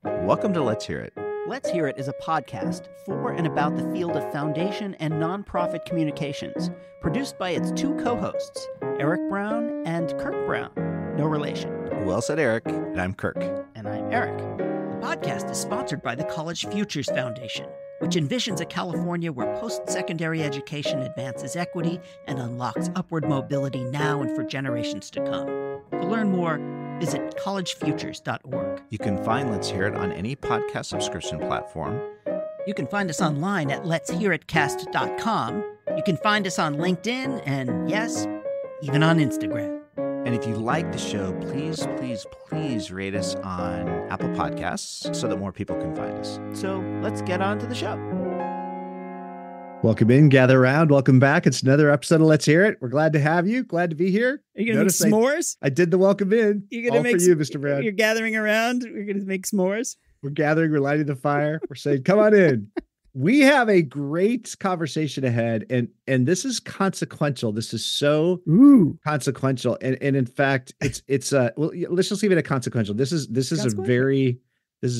Welcome to Let's Hear It. Let's Hear It is a podcast for and about the field of foundation and nonprofit communications, produced by its two co-hosts, Eric Brown and Kirk Brown. No relation. Well said, Eric. And I'm Kirk. And I'm Eric. The podcast is sponsored by the College Futures Foundation, which envisions a California where post-secondary education advances equity and unlocks upward mobility now and for generations to come. To learn more, visit collegefutures.org. You can find Let's Hear It on any podcast subscription platform. You can find us online at letshearitcast.com. You can find us on LinkedIn and, yes, even on Instagram. And if you like the show, please rate us on Apple Podcasts so that more people can find us. So let's get on to the show. Welcome in, gather around, welcome back. It's another episode of Let's Hear It. We're glad to have you. Glad to be here. Are you going to make s'mores? I did the welcome in. You're going to make for you, Mr. Brown. You're gathering around. We're going to make s'mores. We're gathering. We're lighting the fire. We're saying, come on in. We have a great conversation ahead, and this is consequential. This is so consequential, and in fact, it's well, let's just leave it at consequential. This is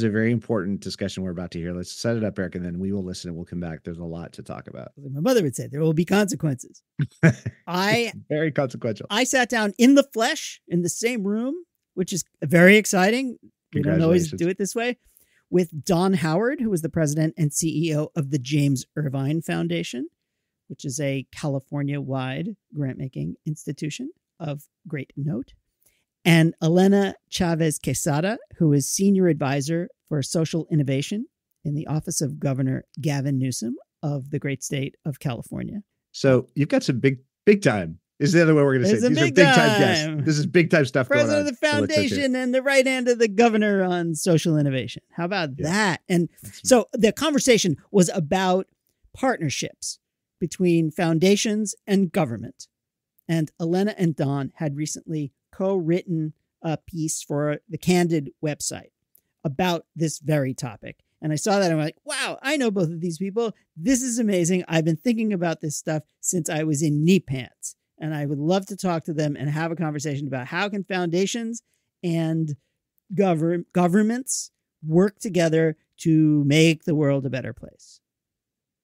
a very important discussion we're about to hear. Let's set it up, Eric, and then we will listen and we'll come back. There's a lot to talk about. My mother would say there will be consequences. Very consequential. I sat down in the flesh in the same room, which is very exciting. We don't always do it this way. With Don Howard, who is the president and CEO of the James Irvine Foundation, which is a California-wide grant-making institution of great note. And Elena Chavez Quezada, who is senior advisor for social innovation in the office of Governor Gavin Newsom of the great state of California. So you've got some big time. Is the other way we're going to say. These are big time guests. This is big time stuff going on. President of the foundation and the right hand of the governor on social innovation. How about that? And so the conversation was about partnerships between foundations and government. And Elena and Don had recently co-written a piece for the Candid website about this very topic. And I saw that and I'm like, wow, I know both of these people. This is amazing. I've been thinking about this stuff since I was in knee pants. And I would love to talk to them and have a conversation about how can foundations and governments work together to make the world a better place.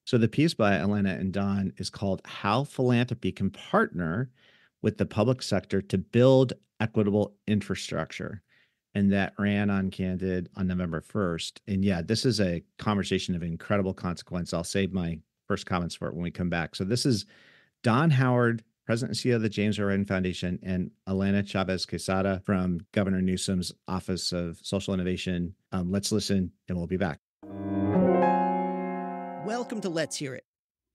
So the piece by Elena and Don is called How Philanthropy Can Partner with the Public Sector to Build Equitable Infrastructure. And that ran on Candid on November 1st. And yeah, this is a conversation of incredible consequence. I'll save my first comments for it when we come back. So this is Don Howard, President and CEO of the James Irvine Foundation, and Elena Chavez Quezada from Governor Newsom's Office of Social Innovation. Let's listen, and we'll be back. Welcome to Let's Hear It.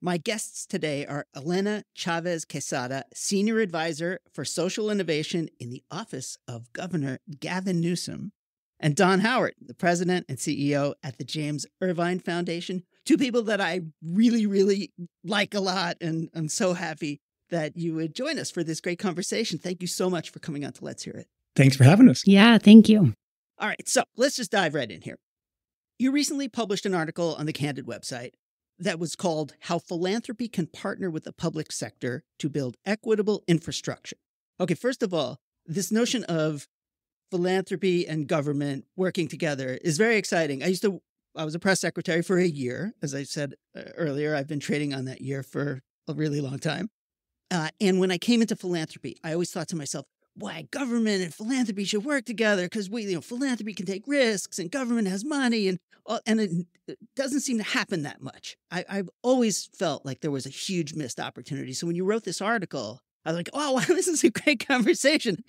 My guests today are Elena Chavez Quezada, Senior Advisor for Social Innovation in the Office of Governor Gavin Newsom, and Don Howard, the President and CEO at the James Irvine Foundation. Two people that I really, really like a lot, and I'm so happy that you would join us for this great conversation. Thank you so much for coming on to Let's Hear It. Thanks for having us. Yeah, thank you. All right, so let's just dive right in here. You recently published an article on the Candid website that was called How Philanthropy Can Partner with the Public Sector to Build Equitable Infrastructure. Okay, first of all, this notion of philanthropy and government working together is very exciting. I was a press secretary for a year. As I said earlier, I've been trading on that year for a really long time. And when I came into philanthropy, I always thought to myself, why government and philanthropy should work together because philanthropy can take risks and government has money and it doesn't seem to happen that much. I've always felt like there was a huge missed opportunity. So when you wrote this article, I was like, oh, wow, this is a great conversation.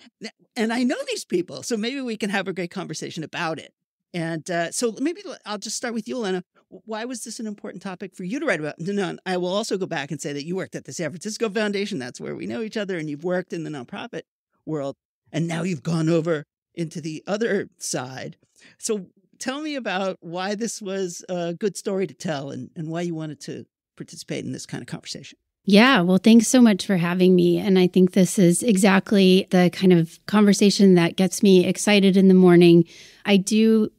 And I know these people, so maybe we can have a great conversation about it. And so maybe I'll just start with you, Elena. Why was this an important topic for you to write about? And I will also go back and say that you worked at the San Francisco Foundation. That's where we know each other. And you've worked in the nonprofit world. And now you've gone over into the other side. So tell me about why this was a good story to tell and why you wanted to participate in this kind of conversation. Yeah, well, thanks so much for having me. And I think this is exactly the kind of conversation that gets me excited in the morning. I do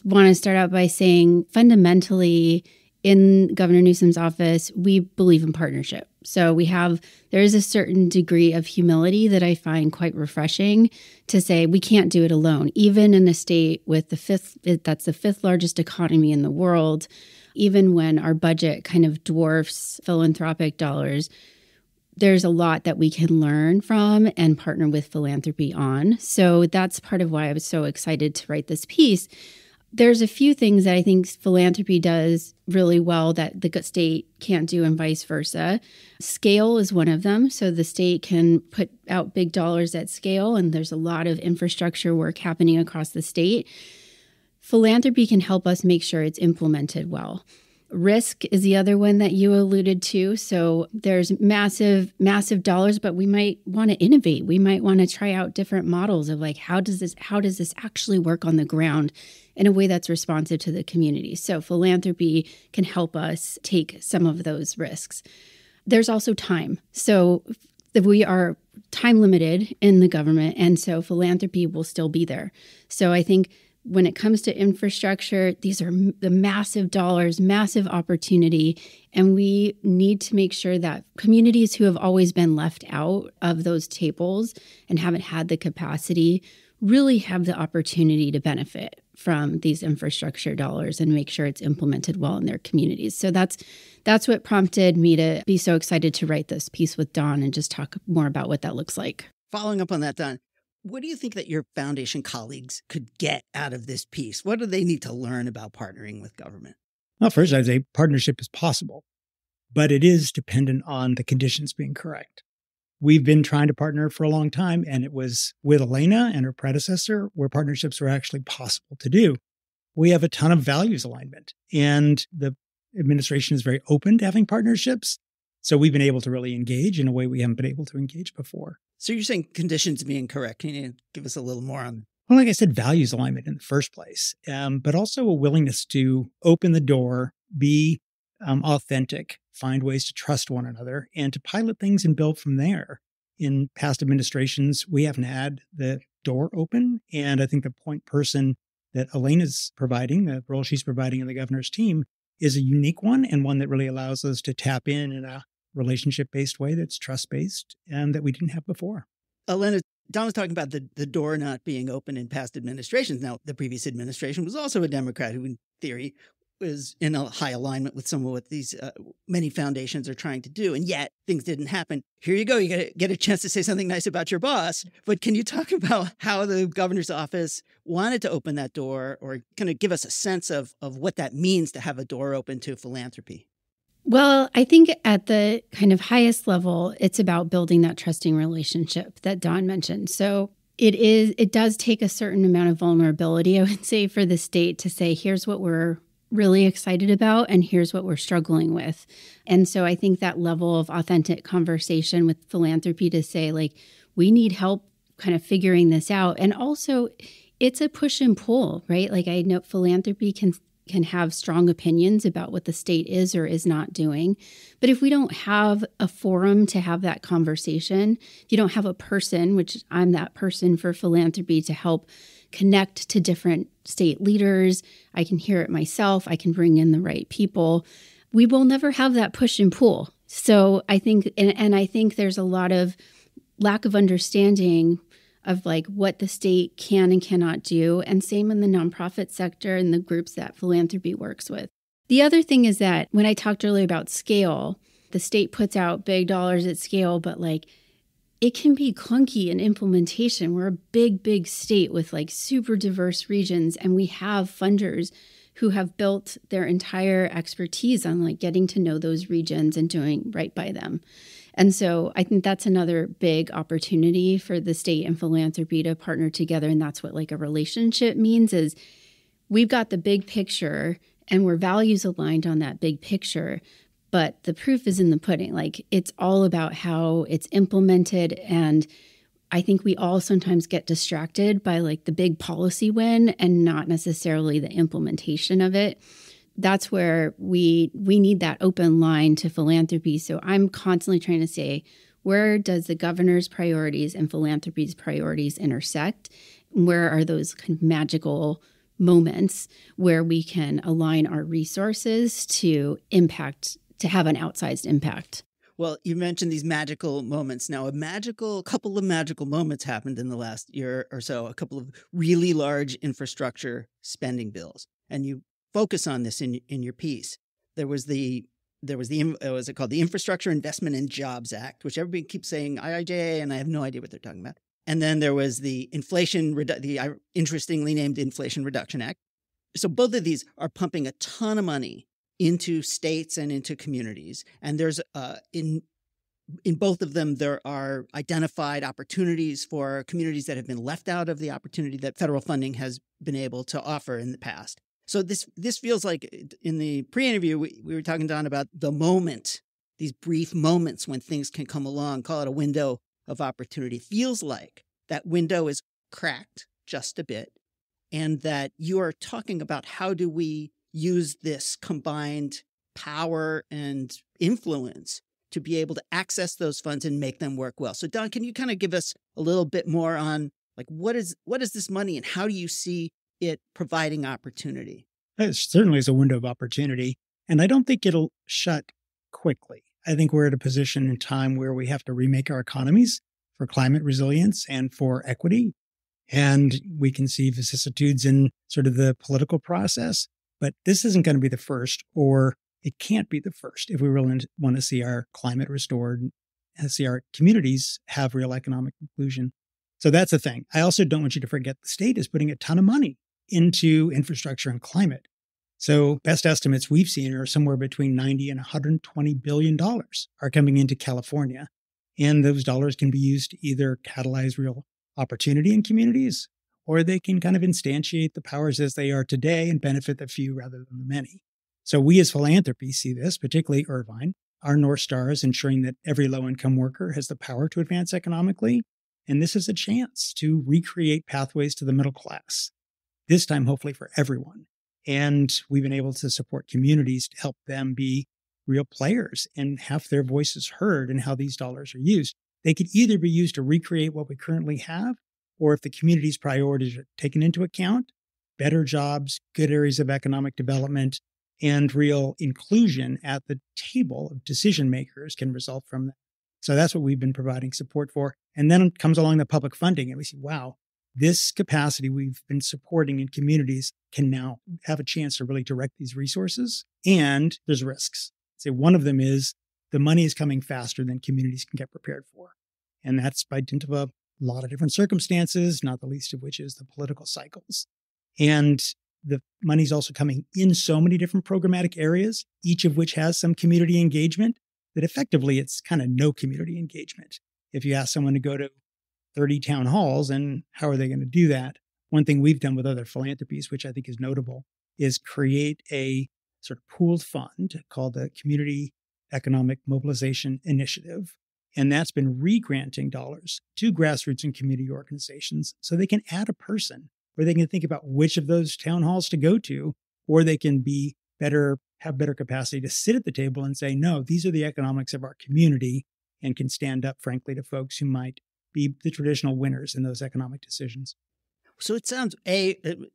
want to start out by saying fundamentally, in Governor Newsom's office, we believe in partnership. So there is a certain degree of humility that I find quite refreshing to say we can't do it alone. Even in a state with that's the fifth largest economy in the world, even when our budget kind of dwarfs philanthropic dollars, there's a lot that we can learn from and partner with philanthropy on. So that's part of why I was so excited to write this piece. There's a few things that I think philanthropy does really well that the state can't do and vice versa. Scale is one of them. So the state can put out big dollars at scale, and there's a lot of infrastructure work happening across the state. Philanthropy can help us make sure it's implemented well. Risk is the other one that you alluded to. So there's massive dollars, but we might want to innovate. We might want to try out different models of like, how does this actually work on the ground in a way that's responsive to the community? So philanthropy can help us take some of those risks. There's also time. So we are time limited in the government, and so philanthropy will still be there. So I think when it comes to infrastructure, these are the massive dollars, massive opportunity, and we need to make sure that communities who have always been left out of those tables and haven't had the capacity really have the opportunity to benefit from these infrastructure dollars and make sure it's implemented well in their communities. So that's what prompted me to be so excited to write this piece with Dawn and just talk more about what that looks like. Following up on that, Dawn, what do you think that your foundation colleagues could get out of this piece? What do they need to learn about partnering with government? Well, first, I'd say partnership is possible, but it is dependent on the conditions being correct. We've been trying to partner for a long time, and it was with Elena and her predecessor where partnerships were actually possible to do. We have a ton of values alignment, and the administration is very open to having partnerships. So we've been able to really engage in a way we haven't been able to engage before. So you're saying conditions being correct. Can you give us a little more on? Well, like I said, values alignment in the first place, but also a willingness to open the door, be authentic, find ways to trust one another, and to pilot things and build from there. In past administrations, we haven't had the door open. And I think the point person that Elena's providing, the role she's providing in the governor's team, is a unique one and one that really allows us to tap in a relationship-based way that's trust-based and that we didn't have before. Elena, Don was talking about the door not being open in past administrations. Now, the previous administration was also a Democrat who, in theory, was in a high alignment with some of what these many foundations are trying to do. And yet, things didn't happen. Here you go. You get a chance to say something nice about your boss. But can you talk about how the governor's office wanted to open that door, or kind of give us a sense of what that means to have a door open to philanthropy? Well, I think at the kind of highest level, it's about building that trusting relationship that Dawn mentioned. So it does take a certain amount of vulnerability, I would say, for the state to say, here's what we're really excited about and here's what we're struggling with. And so I think that level of authentic conversation with philanthropy to say, like, we need help kind of figuring this out. And also, it's a push and pull, right? Like, I know philanthropy can have strong opinions about what the state is or is not doing. But if we don't have a forum to have that conversation, if you don't have a person, which I'm that person for philanthropy, to help connect to different state leaders, I can hear it myself, I can bring in the right people, we will never have that push and pull. So I think, and I think there's a lot of lack of understanding of like what the state can and cannot do, and same in the nonprofit sector and the groups that philanthropy works with. The other thing is that when I talked earlier about scale, the state puts out big dollars at scale, but like it can be clunky in implementation. We're a big state with like super diverse regions, and we have funders who have built their entire expertise on like getting to know those regions and doing right by them. And so I think that's another big opportunity for the state and philanthropy to partner together. And that's what like a relationship means, is we've got the big picture and we're values aligned on that big picture. But the proof is in the pudding. Like, it's all about how it's implemented. And I think we all sometimes get distracted by like the big policy win and not necessarily the implementation of it. That's where we need that open line to philanthropy. So I'm constantly trying to say, where does the governor's priorities and philanthropy's priorities intersect? Where are those kind of magical moments where we can align our resources to have an outsized impact. Well, you mentioned these magical moments. Now, couple of magical moments happened in the last year or so, a couple of really large infrastructure spending bills. And you focus on this in your piece. There was the what's it called? The Infrastructure Investment and Jobs Act, which everybody keeps saying IIJA, and I have no idea what they're talking about. And then there was the interestingly named Inflation Reduction Act. So both of these are pumping a ton of money into states and into communities. And there's in both of them, there are identified opportunities for communities that have been left out of the opportunity that federal funding has been able to offer in the past. So this feels like, in the pre-interview, we were talking, Don, about the moment, these brief moments when things can come along, call it a window of opportunity. Feels like that window is cracked just a bit, and that you are talking about how do we use this combined power and influence to be able to access those funds and make them work well. So Don, can you kind of give us a little bit more on like what is this money and how do you see it providing opportunity? It certainly is a window of opportunity, and I don't think it'll shut quickly. I think we're at a position in time where we have to remake our economies for climate resilience and for equity. And we can see vicissitudes in sort of the political process, but this isn't going to be the first, or it can't be the first if we really want to see our climate restored and see our communities have real economic inclusion. So that's the thing. I also don't want you to forget the state is putting a ton of money into infrastructure and climate. So best estimates we've seen are somewhere between $90 and $120 billion are coming into California. And those dollars can be used to either catalyze real opportunity in communities, or they can kind of instantiate the powers as they are today and benefit the few rather than the many. So we as philanthropy see this, particularly Irvine. Our North Star is ensuring that every low-income worker has the power to advance economically. And this is a chance to recreate pathways to the middle class, this time hopefully for everyone. And we've been able to support communities to help them be real players and have their voices heard in how these dollars are used. They could either be used to recreate what we currently have, or if the community's priorities are taken into account, better jobs, good areas of economic development, and real inclusion at the table of decision makers can result from that. So that's what we've been providing support for. And then comes along the public funding, and we see, wow, this capacity we've been supporting in communities can now have a chance to really direct these resources. And there's risks. So one of them is the money is coming faster than communities can get prepared for. And that's by dint of a lot of different circumstances, not the least of which is the political cycles. And the money's also coming in so many different programmatic areas, each of which has some community engagement, that effectively it's kind of no community engagement. If you ask someone to go to 30 town halls, and how are they going to do that? One thing we've done with other philanthropies, which I think is notable, is create a sort of pooled fund called the Community Economic Mobilization Initiative. And that's been re-granting dollars to grassroots and community organizations so they can add a person where they can think about which of those town halls to go to, or they can have better capacity to sit at the table and say, no, these are the economics of our community, and can stand up, frankly, to folks who might be the traditional winners in those economic decisions. So it sounds,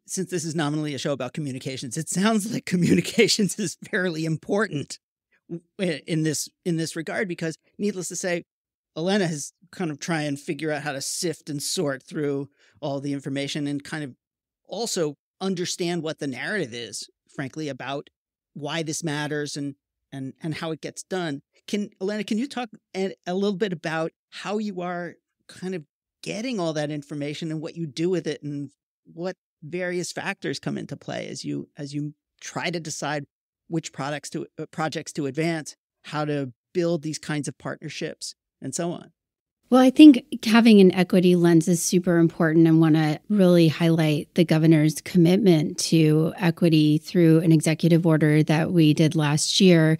since this is nominally a show about communications, it sounds like communications is fairly important in this regard, because needless to say, Elena has kind of tried and figure out how to sift and sort through all the information and kind of also understand what the narrative is, frankly, about why this matters and how it gets done. Elena, can you talk a little bit about how you are kind of getting all that information and what you do with it, and what various factors come into play as you try to decide which projects to advance, how to build these kinds of partnerships, and so on? Well, I think having an equity lens is super important, and want to really highlight the governor's commitment to equity through an executive order that we did last year.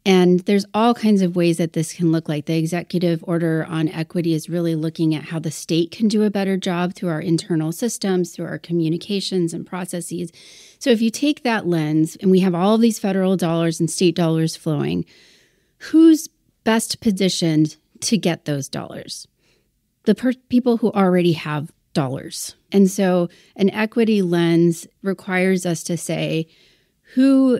And there's all kinds of ways that this can look like. The executive order on equity is really looking at how the state can do a better job through our internal systems, through our communications and processes. So if you take that lens, and we have all of these federal dollars and state dollars flowing, who's best positioned to get those dollars? The people who already have dollars. And so an equity lens requires us to say who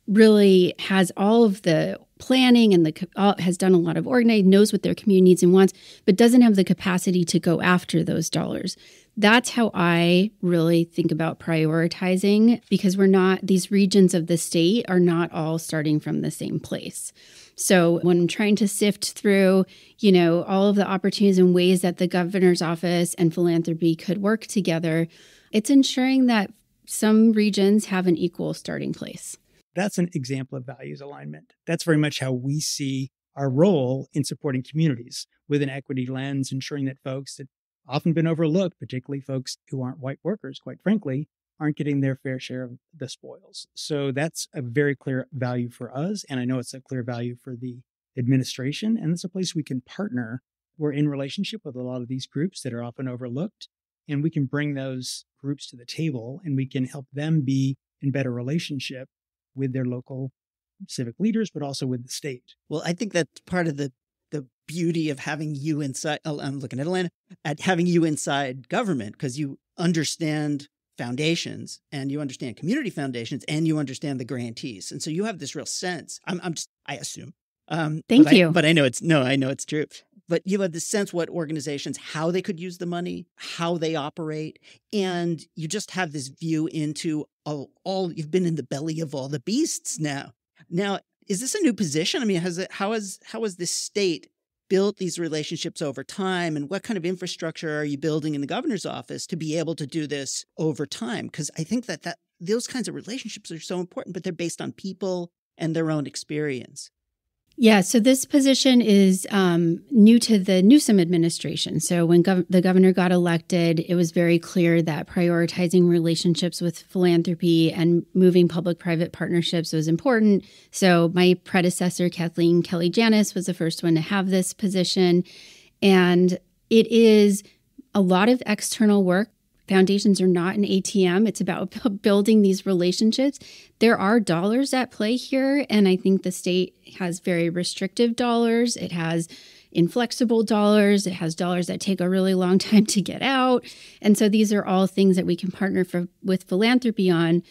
really has all of the planning and has done a lot of organizing, knows what their community needs and wants, but doesn't have the capacity to go after those dollars. That's how I really think about prioritizing, because these regions of the state are not all starting from the same place. So when I'm trying to sift through, all of the opportunities and ways that the governor's office and philanthropy could work together, it's ensuring that some regions have an equal starting place. That's an example of values alignment. That's very much how we see our role in supporting communities with an equity lens, ensuring that folks that often been overlooked, particularly folks who aren't white workers, quite frankly, aren't getting their fair share of the spoils. So that's a very clear value for us. And I know it's a clear value for the administration. And it's a place we can partner. We're in relationship with a lot of these groups that are often overlooked. And we can bring those groups to the table and we can help them be in better relationship with their local civic leaders, but also with the state. Well, I think that's part of the beauty of having you inside. I'm looking at Elena, at having you inside government, because you understand foundations and you understand community foundations and you understand the grantees. And so you have this real sense. I assume. Thank you. But I know it's true. But you have this sense what organizations, how they could use the money, how they operate. And you just have this view into all you've been in the belly of all the beasts now. Now, is this a new position? I mean, how has this state built these relationships over time? And what kind of infrastructure are you building in the governor's office to be able to do this over time? Because I think that those kinds of relationships are so important, but they're based on people and their own experience. Yeah, so this position is new to the Newsom administration. So when the governor got elected, it was very clear that prioritizing relationships with philanthropy and moving public-private partnerships was important. So my predecessor, Kathleen Kelly-Janis, was the first one to have this position. And it is a lot of external work. Foundations are not an ATM. It's about building these relationships. There are dollars at play here, and I think the state has very restrictive dollars. It has inflexible dollars. It has dollars that take a really long time to get out. And so these are all things that we can partner with philanthropy on.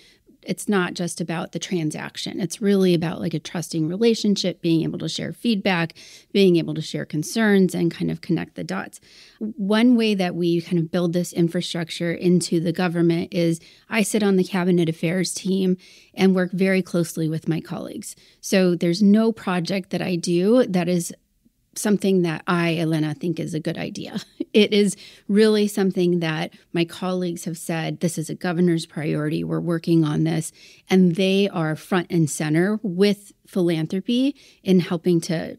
It's not just about the transaction. It's really about like a trusting relationship, being able to share feedback, being able to share concerns and kind of connect the dots. One way that we kind of build this infrastructure into the government is I sit on the cabinet affairs team and work very closely with my colleagues. So there's no project that I do that is something that I, Elena, think is a good idea. It is really something that my colleagues have said, this is a governor's priority. We're working on this. And they are front and center with philanthropy in helping to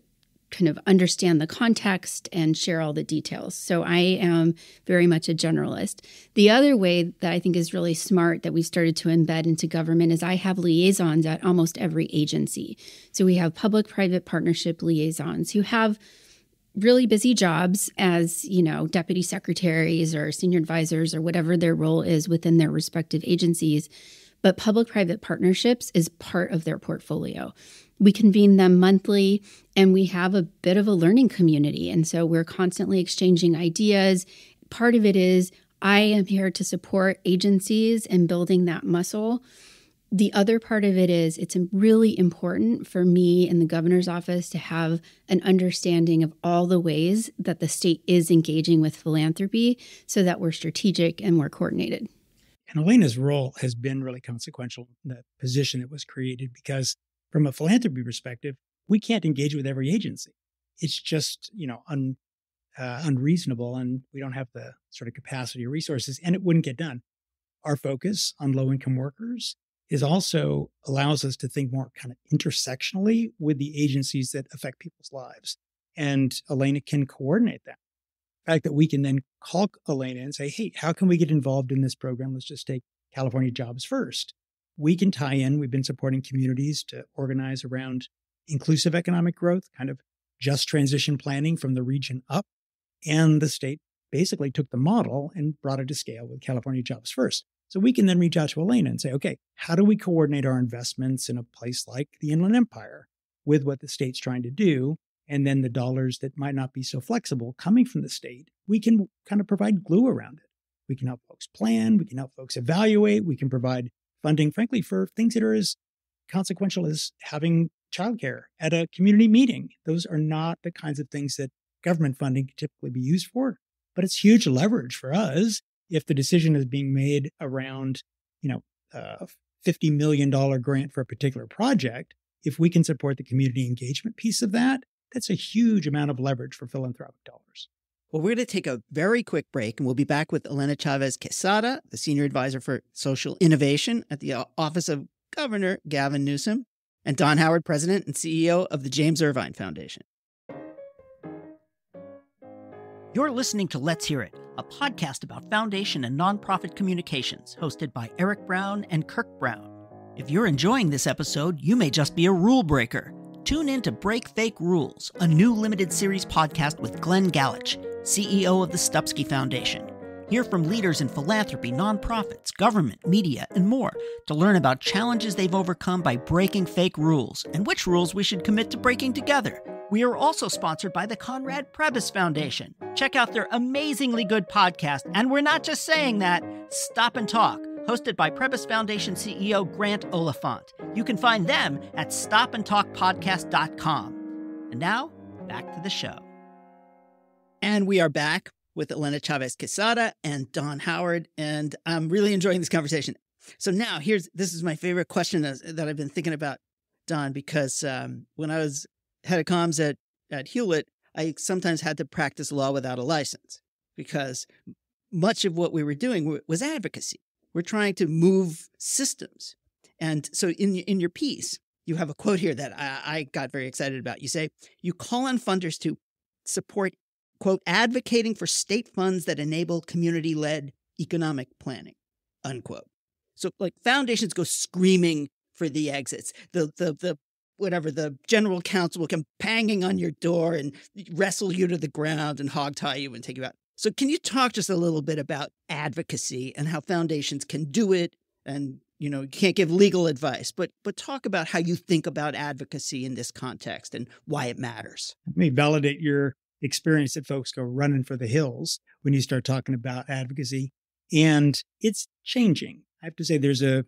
kind of understand the context and share all the details. So I am very much a generalist. The other way that I think is really smart that we started to embed into government is I have liaisons at almost every agency. So we have public-private partnership liaisons who have really busy jobs as, deputy secretaries or senior advisors or whatever their role is within their respective agencies. But public-private partnerships is part of their portfolio. We convene them monthly, and we have a bit of a learning community. And so we're constantly exchanging ideas. Part of it is I am here to support agencies in building that muscle. The other part of it is it's really important for me in the governor's office to have an understanding of all the ways that the state is engaging with philanthropy so that we're strategic and we're coordinated. And Elena's role has been really consequential in the position that was created because from a philanthropy perspective, we can't engage with every agency. It's just, unreasonable, and we don't have the sort of capacity or resources, and it wouldn't get done. Our focus on low-income workers is also allows us to think more kind of intersectionally with the agencies that affect people's lives. And Elena can coordinate that. The fact that we can then call Elena and say, hey, how can we get involved in this program? Let's just take California Jobs First. We can tie in. We've been supporting communities to organize around inclusive economic growth, kind of just transition planning from the region up. And the state basically took the model and brought it to scale with California Jobs First. So we can then reach out to Elena and say, okay, how do we coordinate our investments in a place like the Inland Empire with what the state's trying to do? And then the dollars that might not be so flexible coming from the state, we can kind of provide glue around it. We can help folks plan. We can help folks evaluate. We can provide funding, frankly, for things that are as consequential as having childcare at a community meeting. Those are not the kinds of things that government funding can typically be used for, but it's huge leverage for us if the decision is being made around, a $50 million grant for a particular project. If we can support the community engagement piece of that, that's a huge amount of leverage for philanthropic dollars. Well, we're going to take a very quick break, and we'll be back with Elena Chavez Quezada, the Senior Advisor for Social Innovation at the Office of Governor Gavin Newsom, and Don Howard, President and CEO of the James Irvine Foundation. You're listening to Let's Hear It, a podcast about foundation and nonprofit communications, hosted by Eric Brown and Kirk Brown. If you're enjoying this episode, you may just be a rule breaker. Tune in to Break Fake Rules, a new limited series podcast with Glenn Galich, CEO of the Stupsky Foundation. Hear from leaders in philanthropy, nonprofits, government, media, and more to learn about challenges they've overcome by breaking fake rules and which rules we should commit to breaking together. We are also sponsored by the Conrad Prebys Foundation. Check out their amazingly good podcast, and we're not just saying that, Stop and Talk, hosted by Prebys Foundation CEO Grant Oliphant. You can find them at stopandtalkpodcast.com. And now, back to the show. And we are back with Elena Chavez Quezada and Don Howard, and I'm really enjoying this conversation. So now this is my favorite question that I've been thinking about, Don, because when I was head of comms at Hewlett, I sometimes had to practice law without a license because much of what we were doing was advocacy. We're trying to move systems. And so in your piece, you have a quote here that I got very excited about. You say, you call on funders to support, quote, advocating for state funds that enable community-led economic planning, unquote. So like foundations go screaming for the exits. The general counsel will come banging on your door and wrestle you to the ground and hog tie you and take you out. So can you talk just a little bit about advocacy and how foundations can do it? And, you can't give legal advice, but talk about how you think about advocacy in this context and why it matters. Let me validate your experience that folks go running for the hills when you start talking about advocacy. And it's changing. I have to say there's a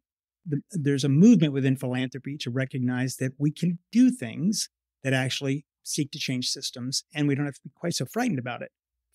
movement within philanthropy to recognize that we can do things that actually seek to change systems, and we don't have to be quite so frightened about it.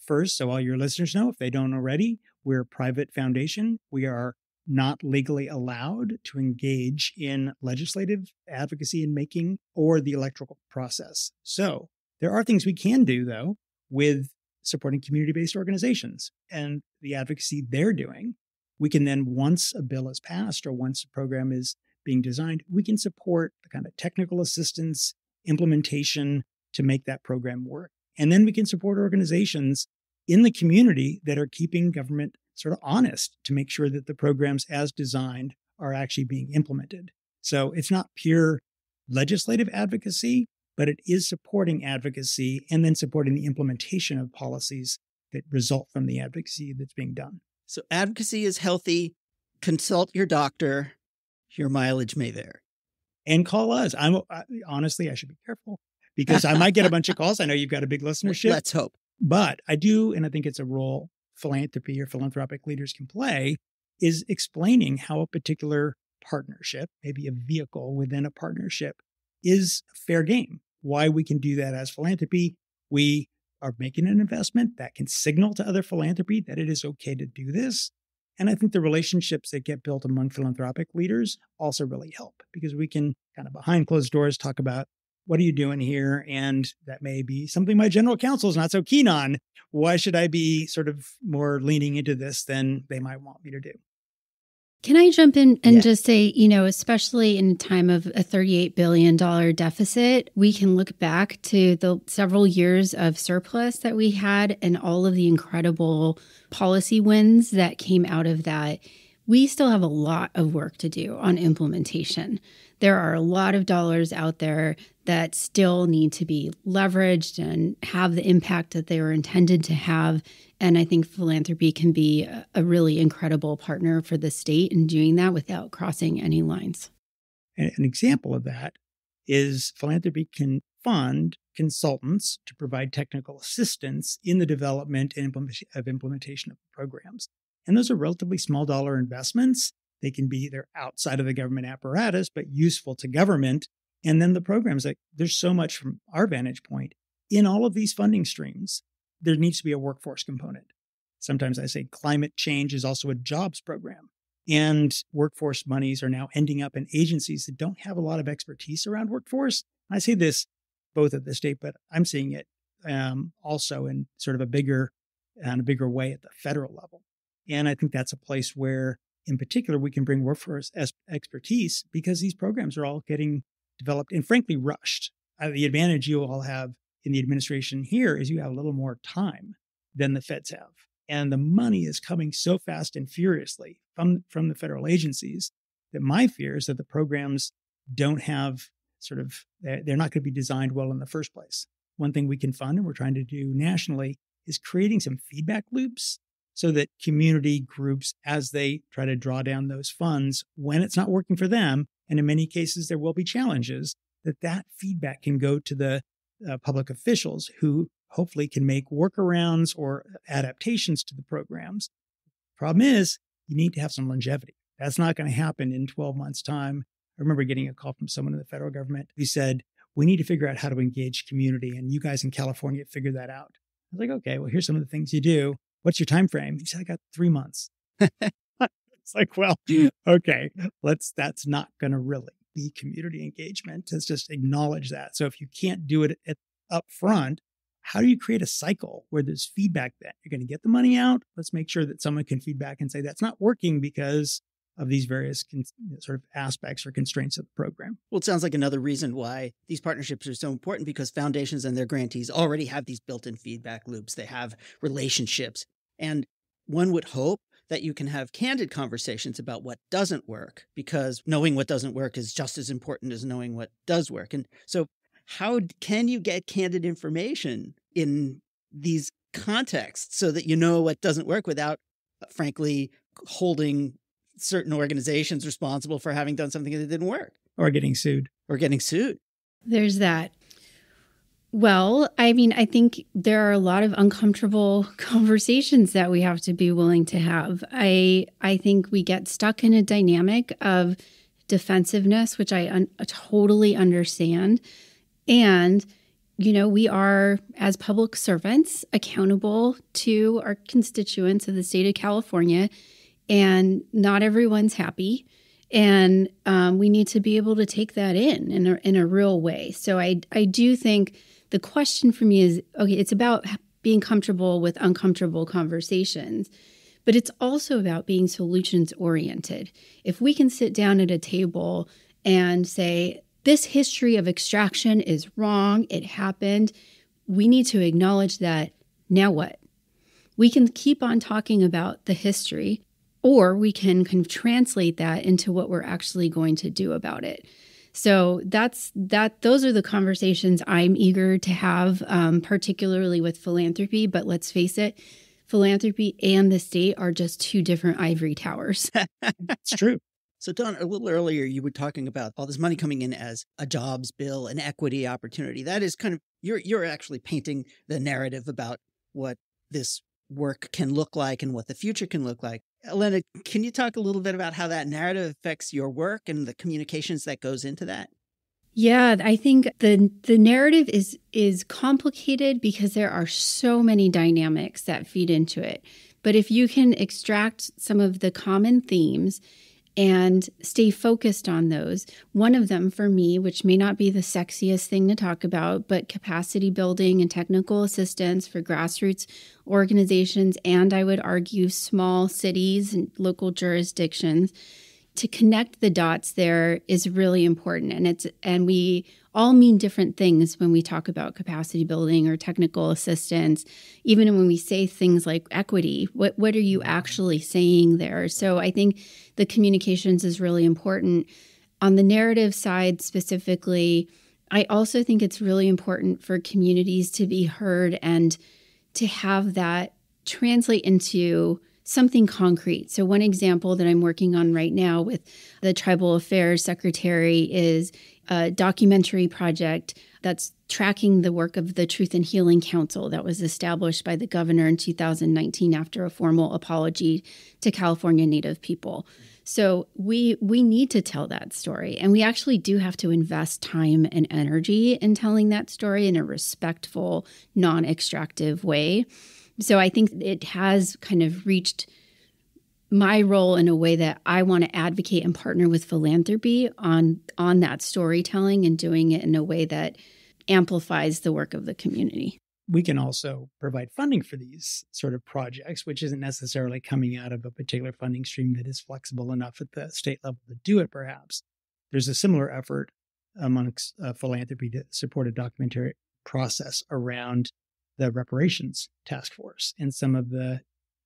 First, so all your listeners know, if they don't already, we're a private foundation. We are not legally allowed to engage in legislative advocacy and making or the electoral process. So there are things we can do, though, with supporting community-based organizations and the advocacy they're doing. We can then, once a bill is passed or once a program is being designed, we can support the kind of technical assistance, implementation to make that program work. And then we can support organizations in the community that are keeping government sort of honest to make sure that the programs as designed are actually being implemented. So it's not pure legislative advocacy, but it is supporting advocacy and then supporting the implementation of policies that result from the advocacy that's being done. So advocacy is healthy. Consult your doctor. Your mileage may vary. And call us. Honestly, I should be careful because I might get a bunch of calls. I know you've got a big listenership. Let's hope. But I do, and I think it's a role philanthropy or philanthropic leaders can play, is explaining how a particular partnership, maybe a vehicle within a partnership, is fair game. Why we can do that as philanthropy. We are making an investment that can signal to other philanthropy that it is okay to do this. And I think the relationships that get built among philanthropic leaders also really help because we can kind of behind closed doors talk about what are you doing here? And that may be something my general counsel is not so keen on. Why should I be sort of more leaning into this than they might want me to do? Can I jump in and just say, especially in a time of a $38 billion deficit, we can look back to the several years of surplus that we had and all of the incredible policy wins that came out of that. We still have a lot of work to do on implementation. There are a lot of dollars out there that still need to be leveraged and have the impact that they were intended to have. And I think philanthropy can be a really incredible partner for the state in doing that without crossing any lines. An example of that is philanthropy can fund consultants to provide technical assistance in the development and implementation of programs. And those are relatively small dollar investments. They can be either outside of the government apparatus, but useful to government. And then the programs, like there's so much from our vantage point in all of these funding streams, there needs to be a workforce component. Sometimes I say climate change is also a jobs program. And workforce monies are now ending up in agencies that don't have a lot of expertise around workforce. I say this both at the state, but I'm seeing it also in sort of a bigger way at the federal level. And I think that's a place where, in particular, we can bring workforce expertise because these programs are all getting developed and frankly rushed. The advantage you all have in the administration here is you have a little more time than the feds have. And the money is coming so fast and furiously from the federal agencies that my fear is that the programs don't have they're not going to be designed well in the first place. One thing we can fund, and we're trying to do nationally, is creating some feedback loops so that community groups, as they try to draw down those funds, when it's not working for them, and in many cases there will be challenges, that feedback can go to the public officials who hopefully can make workarounds or adaptations to the programs. Problem is, you need to have some longevity. That's not going to happen in 12 months' time. I remember getting a call from someone in the federal government who said, we need to figure out how to engage community, and you guys in California figure that out. I was like, okay, well, here's some of the things you do. What's your time frame? He said, I got 3 months. It's like, well, okay, that's not going to really be community engagement. Let's just acknowledge that. So if you can't do it up front, how do you create a cycle where there's feedback that you're going to get the money out? Let's make sure that someone can feedback and say that's not working because of these various sort of aspects or constraints of the program. Well, it sounds like another reason why these partnerships are so important, because foundations and their grantees already have these built-in feedback loops. They have relationships. And one would hope that you can have candid conversations about what doesn't work, because knowing what doesn't work is just as important as knowing what does work. And so how can you get candid information in these contexts so that you know what doesn't work without, frankly, holding certain organizations responsible for having done something that didn't work? Or getting sued. There's that. Well, I mean, I think there are a lot of uncomfortable conversations that we have to be willing to have. I think we get stuck in a dynamic of defensiveness, which I totally understand. And, we are, as public servants, accountable to our constituents of the state of California, and not everyone's happy. And we need to be able to take that in a real way. So I do think the question for me is, okay, it's about being comfortable with uncomfortable conversations, but it's also about being solutions oriented. If we can sit down at a table and say, this history of extraction is wrong, it happened, we need to acknowledge that. Now what? We can keep on talking about the history, or we can kind of translate that into what we're actually going to do about it. So those are the conversations I'm eager to have, particularly with philanthropy. But let's face it, philanthropy and the state are just two different ivory towers. It's true. So, Don, a little earlier, you were talking about all this money coming in as a jobs bill, an equity opportunity. That is kind of, you're actually painting the narrative about what this work can look like and what the future can look like. Elena, can you talk a little bit about how that narrative affects your work and the communications that goes into that? Yeah, I think the narrative is complicated because there are so many dynamics that feed into it. But if you can extract some of the common themes and stay focused on those. One of them for me, which may not be the sexiest thing to talk about, but capacity building and technical assistance for grassroots organizations, and I would argue small cities and local jurisdictions. To connect the dots there is really important. And we all mean different things when we talk about capacity building or technical assistance. Even when we say things like equity, what are you actually saying there? So I think the communications is really important. On the narrative side specifically, I also think it's really important for communities to be heard and to have that translate into something concrete. So one example that I'm working on right now with the Tribal Affairs Secretary is a documentary project that's tracking the work of the Truth and Healing Council that was established by the governor in 2019 after a formal apology to California Native people. So we need to tell that story. And we actually do have to invest time and energy in telling that story in a respectful, non-extractive way. So I think it has kind of reached my role in a way that I want to advocate and partner with philanthropy on that storytelling and doing it in a way that amplifies the work of the community. We can also provide funding for these sort of projects, which isn't necessarily coming out of a particular funding stream that is flexible enough at the state level to do it, perhaps. There's a similar effort amongst philanthropy to support a documentary process around the reparations task force and some of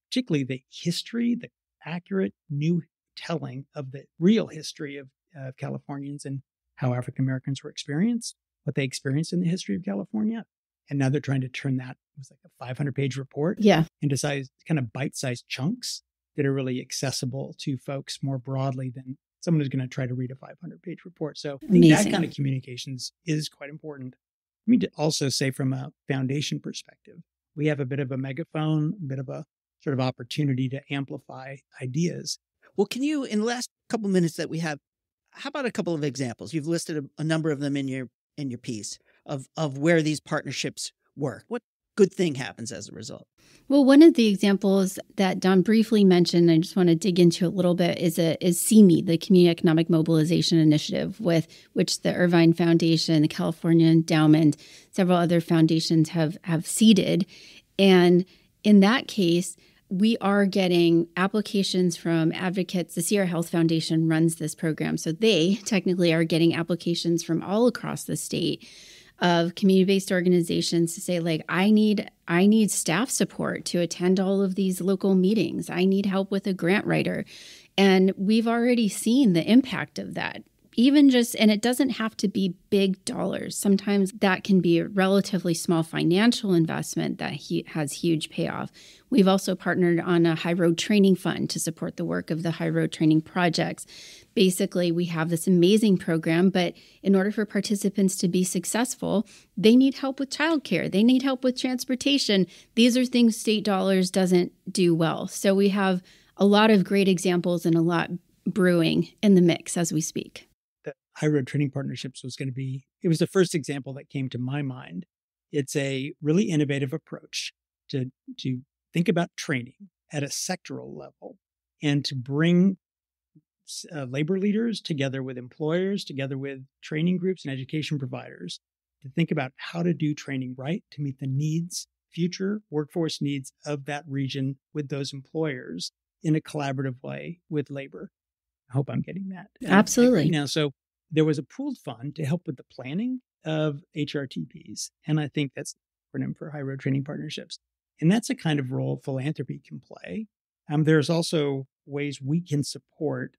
particularly the history, the accurate new telling of the real history of Californians and how African Americans were experienced, what they experienced in the history of California. And now they're trying to turn that, it was like a 500-page report, into kind of bite-sized chunks that are really accessible to folks more broadly than someone who's going to try to read a 500-page report. So I think that kind of communications is quite important. Let me also say from a foundation perspective, we have a bit of a megaphone, a bit of a sort of opportunity to amplify ideas. Well, can you, in the last couple minutes that we have, how about a couple of examples? You've listed a number of them in your piece of where these partnerships work. What good thing happens as a result? Well, one of the examples that Don briefly mentioned, I just want to dig into a little bit, is CME, the Community Economic Mobilization Initiative, with which the Irvine Foundation, the California Endowment, several other foundations have seeded. And in that case, we are getting applications from advocates. The Sierra Health Foundation runs this program. So they technically are getting applications from all across the state of community-based organizations to say, like, I need staff support to attend all of these local meetings. I need help with a grant writer. And we've already seen the impact of that. And it doesn't have to be big dollars. Sometimes that can be a relatively small financial investment that has huge payoff. We've also partnered on a high road training fund to support the work of the high road training projects. Basically, we have this amazing program, but in order for participants to be successful, they need help with childcare. They need help with transportation. These are things state dollars doesn't do well. So we have a lot of great examples and a lot brewing in the mix as we speak. High Road Training Partnerships it was the first example that came to my mind. It's a really innovative approach to think about training at a sectoral level and to bring labor leaders together with employers, together with training groups and education providers to think about how to do training right to meet the needs, future workforce needs of that region with those employers in a collaborative way with labor. I hope I'm getting that. Absolutely. Right now, so there was a pooled fund to help with the planning of HRTPs. And I think that's the acronym for High Road Training Partnerships. And that's a kind of role philanthropy can play. There's also ways we can support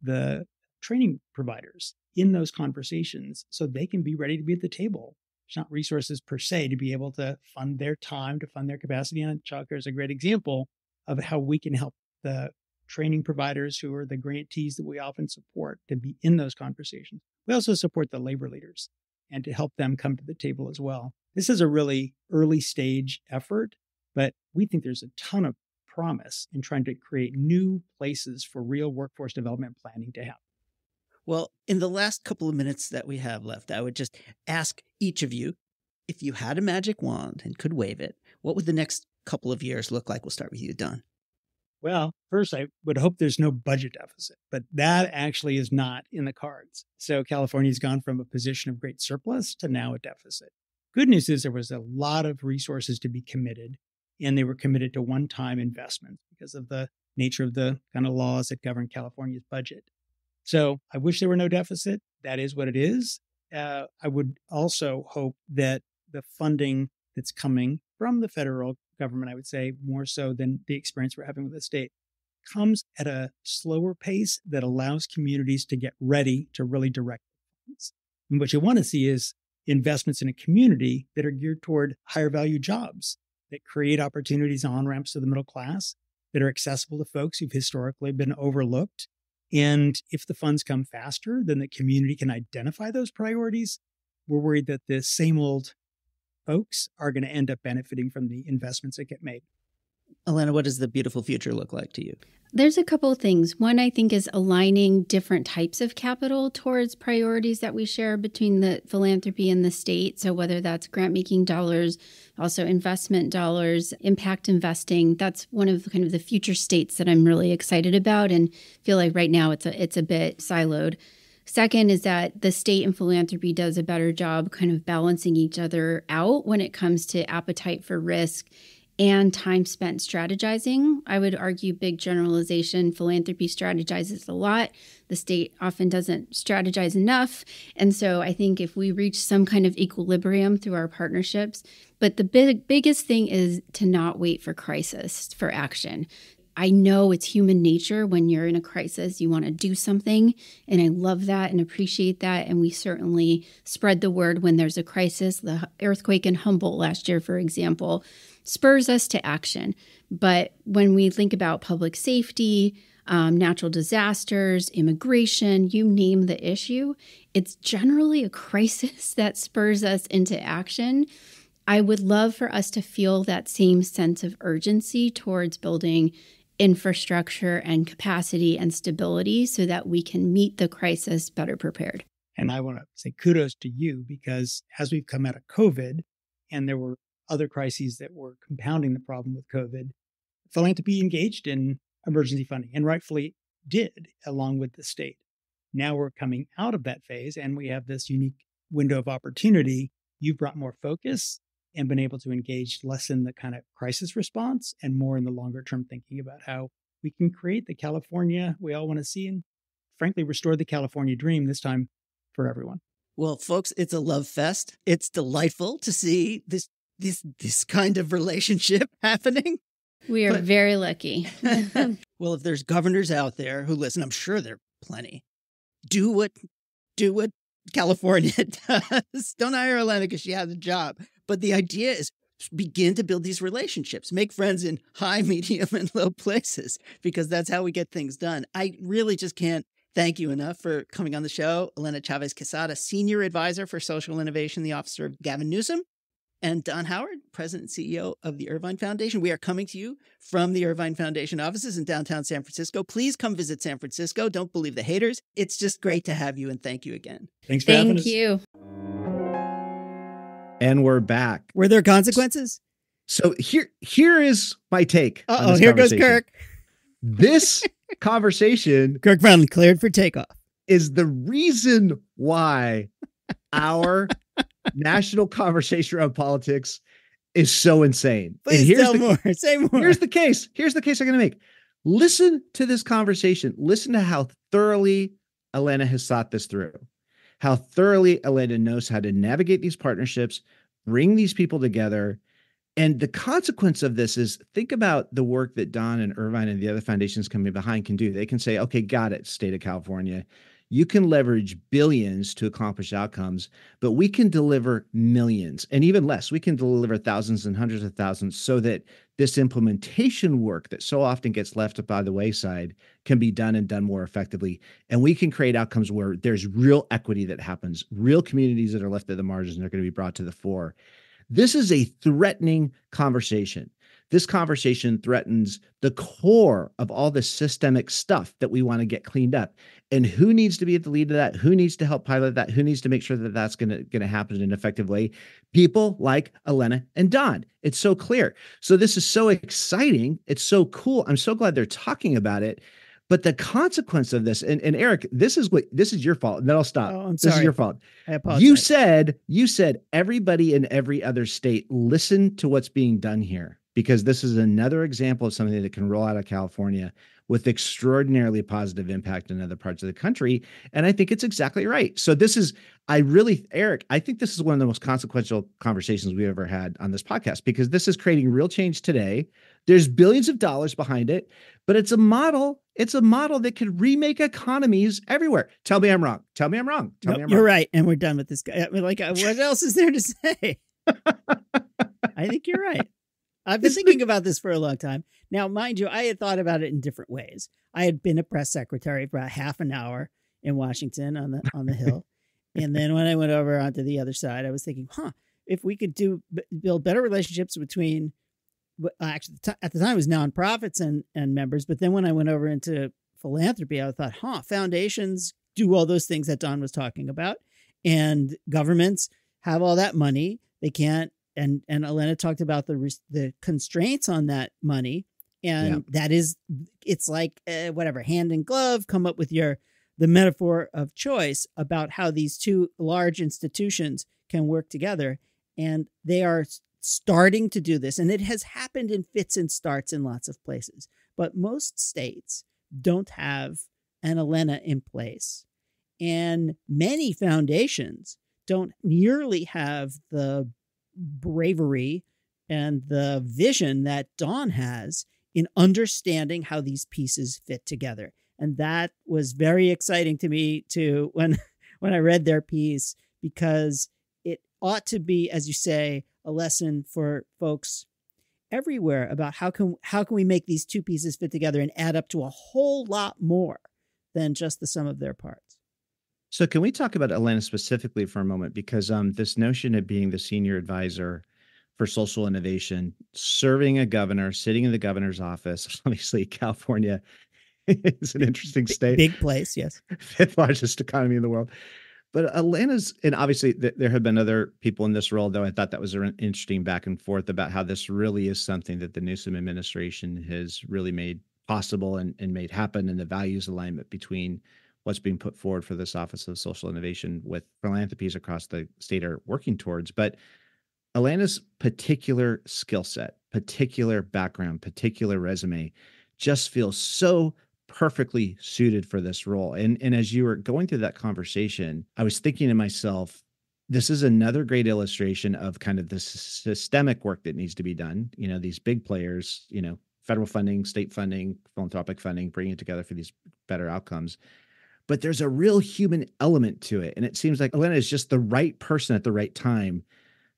the training providers in those conversations so they can be ready to be at the table. There's not resources per se to be able to fund their time, to fund their capacity. And childcare is a great example of how we can help the training providers who are the grantees that we often support to be in those conversations. We also support the labor leaders and to help them come to the table as well. This is a really early stage effort, but we think there's a ton of promise in trying to create new places for real workforce development planning to happen. Well, in the last couple of minutes that we have left, I would just ask each of you, if you had a magic wand and could wave it, what would the next couple of years look like? We'll start with you, Don. Well, first, I would hope there's no budget deficit, but that actually is not in the cards. So California's gone from a position of great surplus to now a deficit. Good news is there was a lot of resources to be committed, and they were committed to one-time investments because of the nature of the kind of laws that govern California's budget. So I wish there were no deficit. That is what it is. I would also hope that the funding that's coming from the federal government, I would say more so than the experience we're having with the state, comes at a slower pace that allows communities to get ready to really direct funds. And what you want to see is investments in a community that are geared toward higher value jobs that create opportunities and on-ramps to the middle class that are accessible to folks who've historically been overlooked. And if the funds come faster than the community can identify those priorities, we're worried that the same old folks are going to end up benefiting from the investments that get made. Elena, what does the beautiful future look like to you? There's a couple of things. One, I think, is aligning different types of capital towards priorities that we share between the philanthropy and the state. So whether that's grant-making dollars, also investment dollars, impact investing, that's one of kind of the future states that I'm really excited about and feel like right now it's a bit siloed. Second is that the state and philanthropy does a better job kind of balancing each other out when it comes to appetite for risk and time spent strategizing. I would argue big generalization. Philanthropy strategizes a lot. The state often doesn't strategize enough. And so I think if we reach some kind of equilibrium through our partnerships, but the biggest thing is to not wait for crisis for action. I know it's human nature when you're in a crisis, you want to do something. And I love that and appreciate that. And we certainly spread the word when there's a crisis. The earthquake in Humboldt last year, for example, spurs us to action. But when we think about public safety, natural disasters, immigration, you name the issue, it's generally a crisis that spurs us into action. I would love for us to feel that same sense of urgency towards building infrastructure and capacity and stability so that we can meet the crisis better prepared. And I want to say kudos to you because as we've come out of COVID and there were other crises that were compounding the problem with COVID, philanthropy engaged in emergency funding and rightfully did along with the state. Now we're coming out of that phase and we have this unique window of opportunity. You've brought more focus and been able to engage less in the kind of crisis response and more in the longer term thinking about how we can create the California we all want to see and frankly restore the California dream, this time for everyone. Well, folks, it's a love fest. It's delightful to see this kind of relationship happening. We are very lucky. Well, if there's governors out there who listen, I'm sure there are plenty. Do what California does. Don't hire Elena because she has a job. But the idea is begin to build these relationships, make friends in high, medium, and low places, because that's how we get things done. I really just can't thank you enough for coming on the show. Elena Chavez Quezada, Senior Advisor for Social Innovation, the Officer of Gavin Newsom, and Don Howard, President and CEO of the Irvine Foundation. We are coming to you from the Irvine Foundation offices in downtown San Francisco. Please come visit San Francisco. Don't believe the haters. It's just great to have you, and thank you again. Thanks for having us. Thank you. And we're back. Were there consequences? So here is my take. Uh-oh, here goes Kirk. This conversation, Kirk Brown cleared for takeoff, is the reason why our national conversation around politics is so insane. Please tell more. Say more. Here's the case. Here's the case I'm going to make. Listen to this conversation. Listen to how thoroughly Elena has thought this through. How thoroughly Elena knows how to navigate these partnerships, bring these people together. And the consequence of this is, think about the work that Don and Irvine and the other foundations coming behind can do. They can say, okay, got it, state of California. You can leverage billions to accomplish outcomes, but we can deliver millions and even less. We can deliver thousands and hundreds of thousands so that this implementation work that so often gets left by the wayside can be done and done more effectively. And we can create outcomes where there's real equity that happens, real communities that are left at the margins and are going to be brought to the fore. This is a threatening conversation. This conversation threatens the core of all the systemic stuff that we want to get cleaned up. And who needs to be at the lead of that? Who needs to help pilot that? Who needs to make sure that that's going to happen in an effective way? People like Elena and Don. It's so clear. So this is so exciting. It's so cool. I'm so glad they're talking about it. But the consequence of this, and Eric, this is your fault. And then I'll stop. Oh, I'm sorry. This is your fault. I apologize. You said everybody in every other state listen to what's being done here, because this is another example of something that can roll out of California with extraordinarily positive impact in other parts of the country. And I think it's exactly right. So Eric, I think this is one of the most consequential conversations we've ever had on this podcast, because this is creating real change today. There's billions of dollars behind it, but it's a model. It's a model that could remake economies everywhere. Tell me I'm wrong. Tell me I'm wrong. You're right. And we're done with this guy. I mean, what else is there to say? I think you're right. I've been thinking about this for a long time. Now, mind you, I had thought about it in different ways. I had been a press secretary for about half an hour in Washington on the Hill. And then when I went over onto the other side, I was thinking, if we could build better relationships between, actually at the time it was nonprofits and members. But then when I went over into philanthropy, I thought, foundations do all those things that Don was talking about. And governments have all that money. They can't. And Elena talked about the constraints on that money. And that is, it's like hand in glove, come up with the metaphor of choice about how these two large institutions can work together. And they are starting to do this. And it has happened in fits and starts in lots of places. But most states don't have an Elena in place. And many foundations don't nearly have the bravery and the vision that Dawn has in understanding how these pieces fit together. And that was very exciting to me too when I read their piece, because it ought to be, as you say, a lesson for folks everywhere about how can we make these two pieces fit together and add up to a whole lot more than just the sum of their parts. So can we talk about Elena specifically for a moment? Because this notion of being the senior advisor for social innovation, serving a governor, sitting in the governor's office, obviously California is an interesting state. Big place, yes. Fifth largest economy in the world. But Elena's, and obviously there have been other people in this role, though I thought that was an interesting back and forth about how this really is something that the Newsom administration has really made possible and made happen, and the values alignment between what's being put forward for this Office of Social Innovation with philanthropies across the state are working towards. But Elena's particular skill set, particular background, particular resume just feels so perfectly suited for this role. And as you were going through that conversation, I was thinking to myself, this is another great illustration of kind of the systemic work that needs to be done. You know, these big players, you know, federal funding, state funding, philanthropic funding, bringing it together for these better outcomes. But there's a real human element to it. And it seems like Elena is just the right person at the right time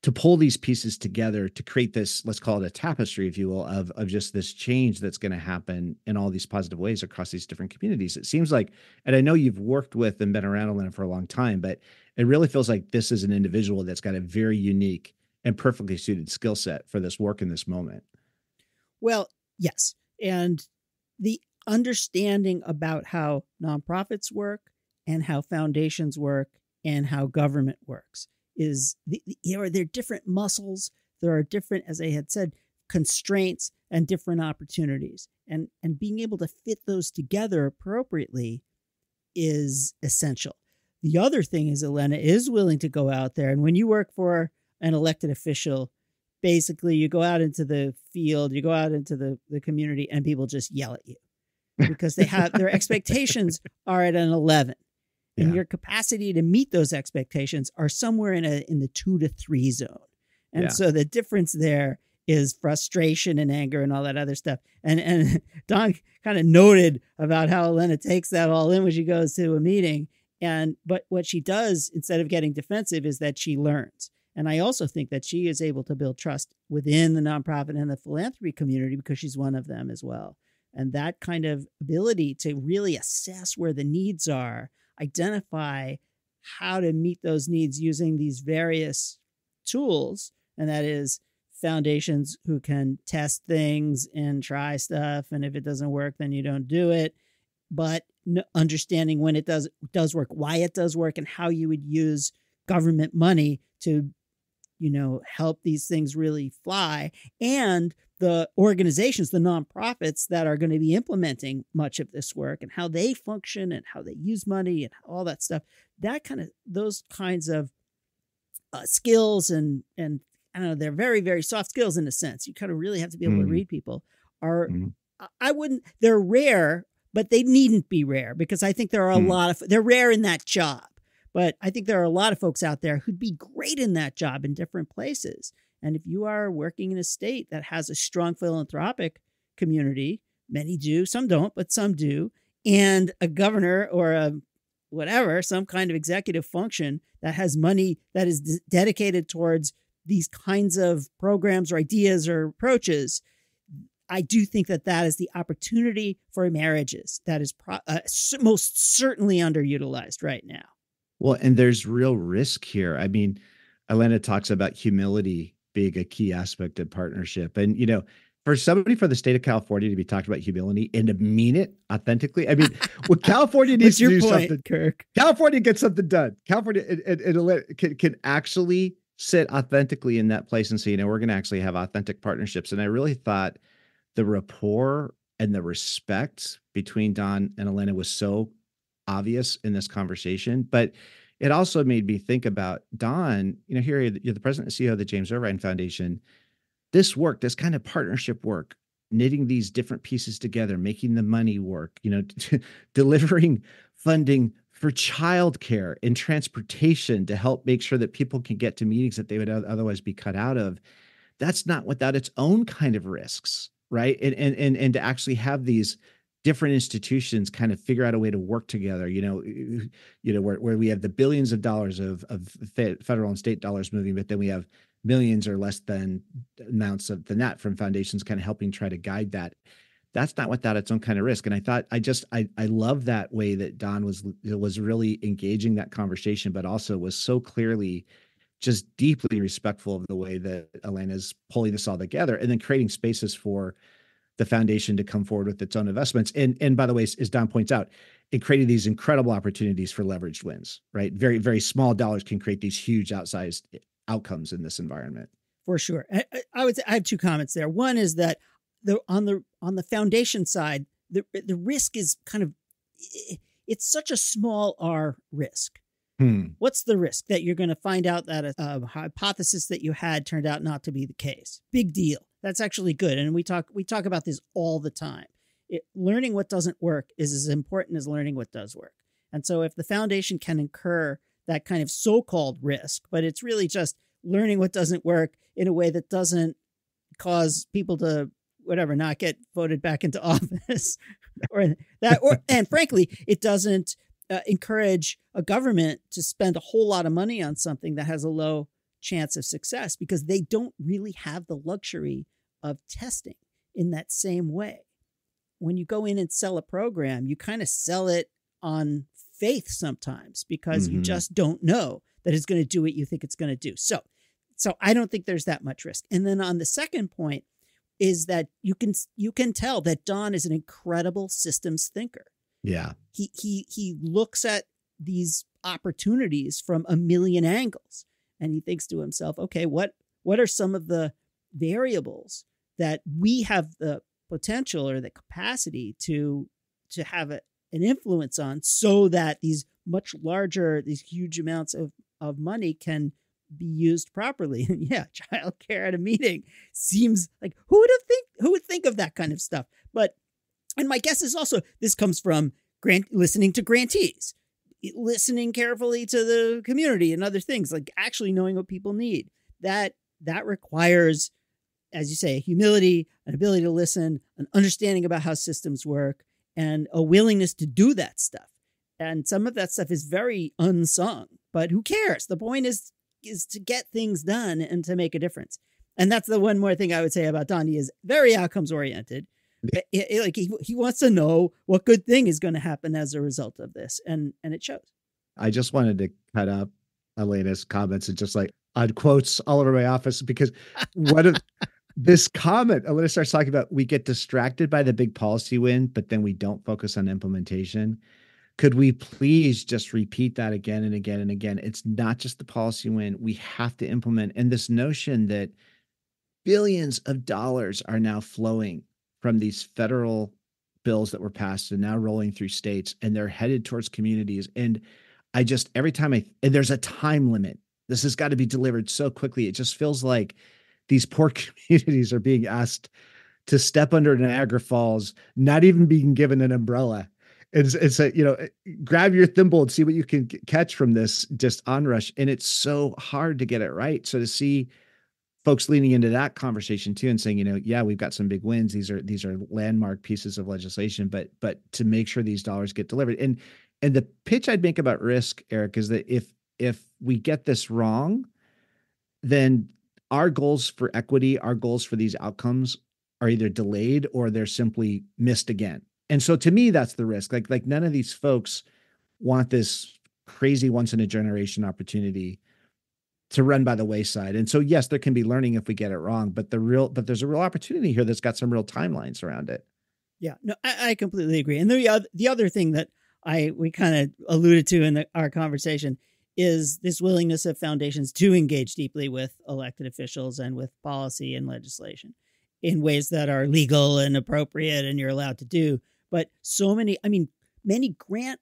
to pull these pieces together to create this, let's call it a tapestry, if you will, of just this change that's going to happen in all these positive ways across these different communities. It seems like, and I know you've worked with and been around Elena for a long time, but it really feels like this is an individual that's got a very unique and perfectly suited skill set for this work in this moment. Well, yes. And the understanding about how nonprofits work and how foundations work and how government works is there are different muscles. There are different, as I had said, constraints and different opportunities. And being able to fit those together appropriately is essential. The other thing is Elena is willing to go out there. And when you work for an elected official, basically you go out into the field, you go out into the community, and people just yell at you because they have their expectations are at an 11. And your capacity to meet those expectations are somewhere in the 2 to 3 zone. And so the difference there is frustration and anger and all that other stuff. And Don kind of noted about how Elena takes that all in when she goes to a meeting. But what she does, instead of getting defensive, is that she learns. And I also think that she is able to build trust within the nonprofit and the philanthropy community because she's one of them as well. And that kind of ability to really assess where the needs are, identify how to meet those needs using these various tools. And that is foundations who can test things and try stuff. And if it doesn't work, then you don't do it. But understanding when it does work, why it does work, and how you would use government money to, help these things really fly. And the organizations, the nonprofits that are going to be implementing much of this work and how they function and how they use money and all that stuff, those kinds of skills and I don't know, they're very, very soft skills in a sense. You kind of really have to be able to read people. They're rare, but they needn't be rare because I think there are they're rare in that job. But I think there are a lot of folks out there who'd be great in that job in different places. And if you are working in a state that has a strong philanthropic community, many do, some don't, but some do, and a governor or some kind of executive function that has money that is dedicated towards these kinds of programs or ideas or approaches, I do think that that is the opportunity for marriages that is most certainly underutilized right now. Well, and there's real risk here. I mean, Elena talks about humility being a key aspect of partnership. And, for somebody from the state of California to be talking about humility and to mean it authentically, I mean, what California needs to do something, Kirk? California gets something done. California can actually sit authentically in that place and say, we're going to actually have authentic partnerships. And I really thought the rapport and the respect between Don and Elena was so obvious in this conversation, but it also made me think about Don, here you're the president and CEO of the James Irvine Foundation. This work, this kind of partnership work, knitting these different pieces together, making the money work, delivering funding for childcare and transportation to help make sure that people can get to meetings that they would otherwise be cut out of. That's not without its own kind of risks, right? And to actually have these different institutions kind of figure out a way to work together, where we have the billions of dollars of federal and state dollars moving, but then we have millions or less than amounts of the net from foundations kind of helping try to guide that. That's not without its own kind of risk. And I thought, I love that way that Don was really engaging that conversation, but also was so clearly just deeply respectful of the way that Elena's pulling this all together and then creating spaces for the foundation to come forward with its own investments. And by the way, as Don points out, it created these incredible opportunities for leveraged wins, right? Very, very small dollars can create these huge outsized outcomes in this environment. For sure. I would say I have two comments there. One is that on the foundation side, the risk is it's such a small R risk. What's the risk? That you're going to find out that a hypothesis that you had turned out not to be the case. Big deal. That's actually good. And we talk about this all the time. Learning what doesn't work is as important as learning what does work. And so if the foundation can incur that kind of so-called risk, but it's really just learning what doesn't work in a way that doesn't cause people to not get voted back into office and frankly, it doesn't encourage a government to spend a whole lot of money on something that has a low chance of success because they don't really have the luxury of testing in that same way. When you go in and sell a program, you kind of sell it on faith sometimes because you just don't know that it's going to do what you think it's going to do. So I don't think there's that much risk. And then on the second point is that you can tell that Don is an incredible systems thinker. Yeah. He looks at these opportunities from a million angles and he thinks to himself, okay, what are some of the variables that we have the potential or the capacity to have an influence on so that these huge amounts of money can be used properly. And yeah, childcare at a meeting seems like who would think of that kind of stuff? And my guess is also this comes from listening to grantees, listening carefully to the community and other things, like actually knowing what people need. That requires, as you say, humility, an ability to listen, an understanding about how systems work, and a willingness to do that stuff. And some of that stuff is very unsung, but who cares? The point is to get things done and to make a difference. And that's the one more thing I would say about Don. He is very outcomes oriented. He wants to know what good thing is going to happen as a result of this. And it shows. I just wanted to cut up Elena's comments and just odd quotes all over my office because this comment, Elena starts talking about, we get distracted by the big policy win, but then we don't focus on implementation. Could we please just repeat that again and again and again? It's not just the policy win. We have to implement. And this notion that billions of dollars are now flowing from these federal bills that were passed and now rolling through states, and they're headed towards communities. And every time and there's a time limit, this has got to be delivered so quickly. It just feels like these poor communities are being asked to step under Niagara Falls, not even being given an umbrella. It's grab your thimble and see what you can catch from this just onrush. And it's so hard to get it right. So to see folks leaning into that conversation too and saying, yeah, we've got some big wins. These are landmark pieces of legislation, but to make sure these dollars get delivered. And the pitch I'd make about risk, Eric, is that if we get this wrong, then our goals for equity, our goals for these outcomes are either delayed or they're simply missed again. And so to me, that's the risk. Like none of these folks want this crazy once in a generation opportunity to run by the wayside. And so, yes, there can be learning if we get it wrong, but there's a real opportunity here that's got some real timelines around it. Yeah, no, I completely agree. And the other thing that we kind of alluded to in our conversation is this willingness of foundations to engage deeply with elected officials and with policy and legislation in ways that are legal and appropriate and you're allowed to do. But many grant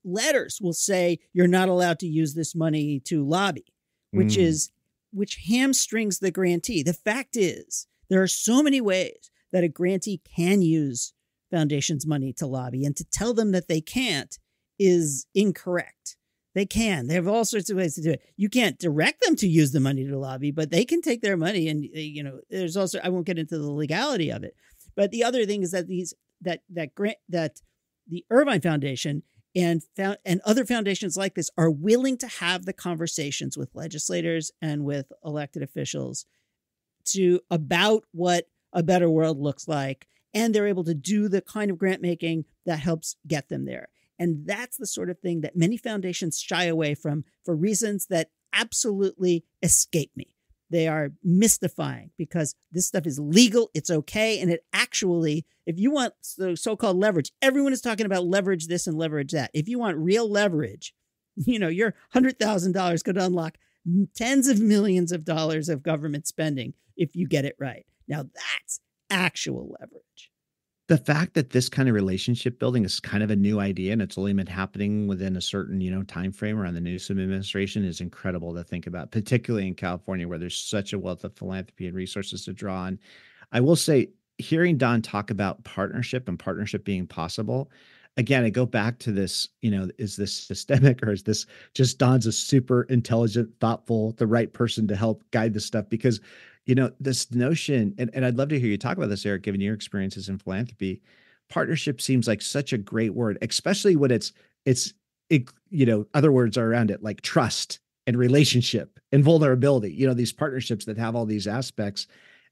letters will say you're not allowed to use this money to lobby, which hamstrings the grantee. The fact is, there are so many ways that a grantee can use foundations' money to lobby, and to tell them that they can't is incorrect. They can. They have all sorts of ways to do it. You can't direct them to use the money to lobby, but they can take their money. And there's also, I won't get into the legality of it, but the other thing is that the Irvine Foundation and other foundations like this are willing to have the conversations with legislators and with elected officials about what a better world looks like. And they're able to do the kind of grant making that helps get them there. And that's the sort of thing that many foundations shy away from for reasons that absolutely escape me. They are mystifying because this stuff is legal. It's okay. And it actually, if you want so-called leverage, everyone is talking about leverage this and leverage that. If you want real leverage, your $100,000 could unlock tens of millions of dollars of government spending if you get it right. Now that's actual leverage. The fact that this kind of relationship building is kind of a new idea and it's only been happening within a certain, time frame around the Newsom administration is incredible to think about, particularly in California, where there's such a wealth of philanthropy and resources to draw on. I will say, hearing Don talk about partnership and partnership being possible, again, I go back to this, is this systemic or is this just Don's a super intelligent, thoughtful, the right person to help guide this stuff? Because this notion, and I'd love to hear you talk about this, Eric, given your experiences in philanthropy, partnership seems like such a great word, especially when it's other words are around it, like trust and relationship and vulnerability, these partnerships that have all these aspects.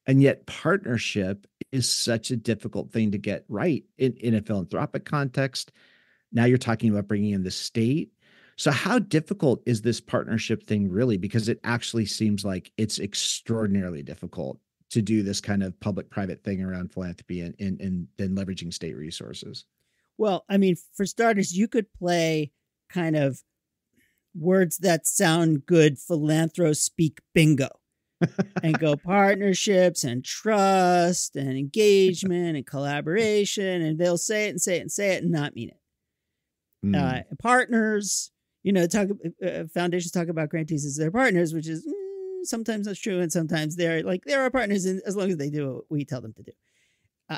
And yet partnership is such a difficult thing to get right in a philanthropic context. Now you're talking about bringing in the state. So how difficult is this partnership thing really? Because it actually seems like it's extraordinarily difficult to do this kind of public-private thing around philanthropy and then leveraging state resources. Well, for starters, you could play kind of words that sound good, philanthro speak bingo, and go partnerships and trust and engagement and collaboration, and they'll say it and say it and say it and not mean it. Partners. Foundations talk about grantees as their partners, which is sometimes that's true. And sometimes they're our partners as long as they do what we tell them to do.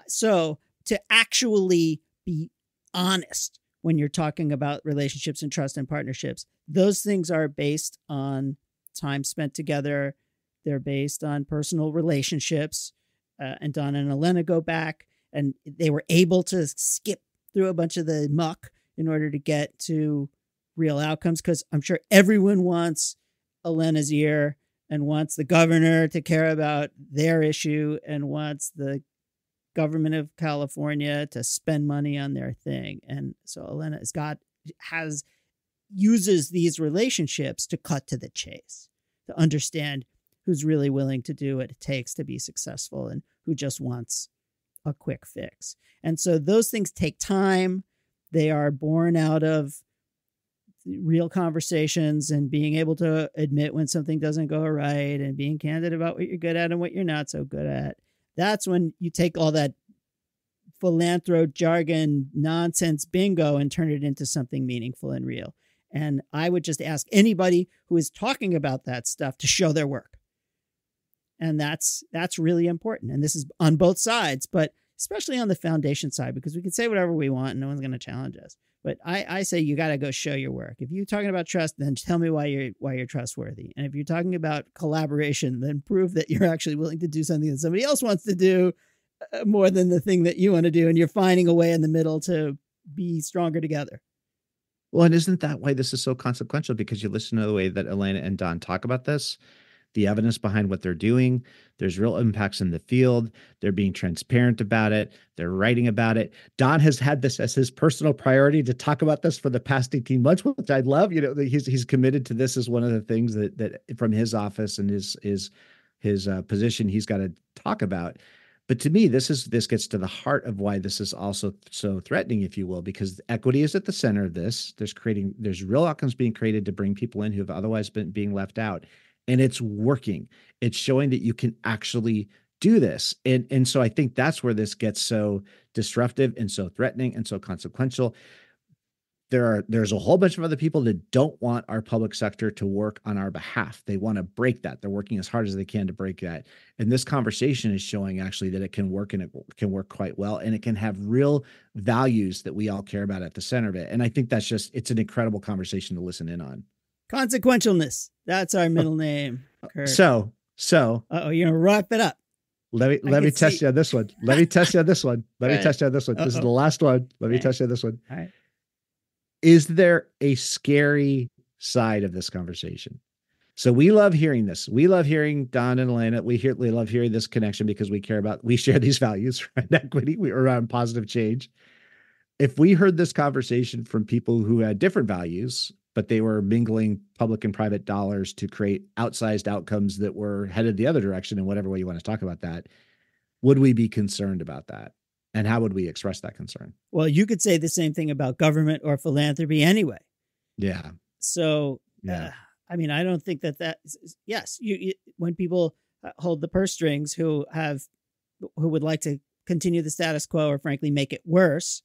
So to actually be honest when you're talking about relationships and trust and partnerships, those things are based on time spent together. They're based on personal relationships. And Don and Elena go back and they were able to skip through a bunch of the muck in order to get to real outcomes, because I'm sure everyone wants Elena's ear and wants the governor to care about their issue and wants the government of California to spend money on their thing. And so Elena uses these relationships to cut to the chase, to understand who's really willing to do what it takes to be successful and who just wants a quick fix. And so those things take time. They are born out of real conversations and being able to admit when something doesn't go right and being candid about what you're good at and what you're not so good at. That's when you take all that philanthro jargon nonsense bingo and turn it into something meaningful and real. And I would just ask anybody who is talking about that stuff to show their work. And that's really important. And this is on both sides, but especially on the foundation side, because we can say whatever we want and no one's going to challenge us. But I say you got to go show your work. If you're talking about trust, then tell me why you're trustworthy. And if you're talking about collaboration, then prove that you're actually willing to do something that somebody else wants to do more than the thing that you want to do. And you're finding a way in the middle to be stronger together. Well, and isn't that why this is so consequential? Because you listen to the way that Elena and Don talk about this. the evidence behind what they're doing. There's real impacts in the field. They're being transparent about it. They're writing about it. Don has had this as his personal priority to talk about this for the past 18 months, which I love. He's committed to this as one of the things that from his office and his position he's got to talk about. But to me, this gets to the heart of why this is also so threatening, if you will, because equity is at the center of this. There's real outcomes being created to bring people in who have otherwise been being left out. And it's working. It's showing that you can actually do this. And so I think that's where this gets so disruptive and so threatening and so consequential. There's a whole bunch of other people that don't want our public sector to work on our behalf. They want to break that. They're working as hard as they can to break that. And this conversation is showing actually that it can work, and it can work quite well. And it can have real values that we all care about at the center of it. And I think it's an incredible conversation to listen in on. Consequentialness. That's our middle name, Kurt. So you're going to wrap it up. Let me test you on this one. Let me test you on this one. Let me test you on this one. This is the last one. Let me test you on this one. All right. Is there a scary side of this conversation? So we love hearing this. We love hearing Don and Elena. We love hearing this connection because we share these values around equity, around positive change. If we heard this conversation from people who had different values, but they were mingling public and private dollars to create outsized outcomes that were headed the other direction in whatever way you want to talk about that, would we be concerned about that? And how would we express that concern? Well, you could say the same thing about government or philanthropy anyway. Yeah. So, I don't think yes, when people hold the purse strings who would like to continue the status quo or frankly make it worse,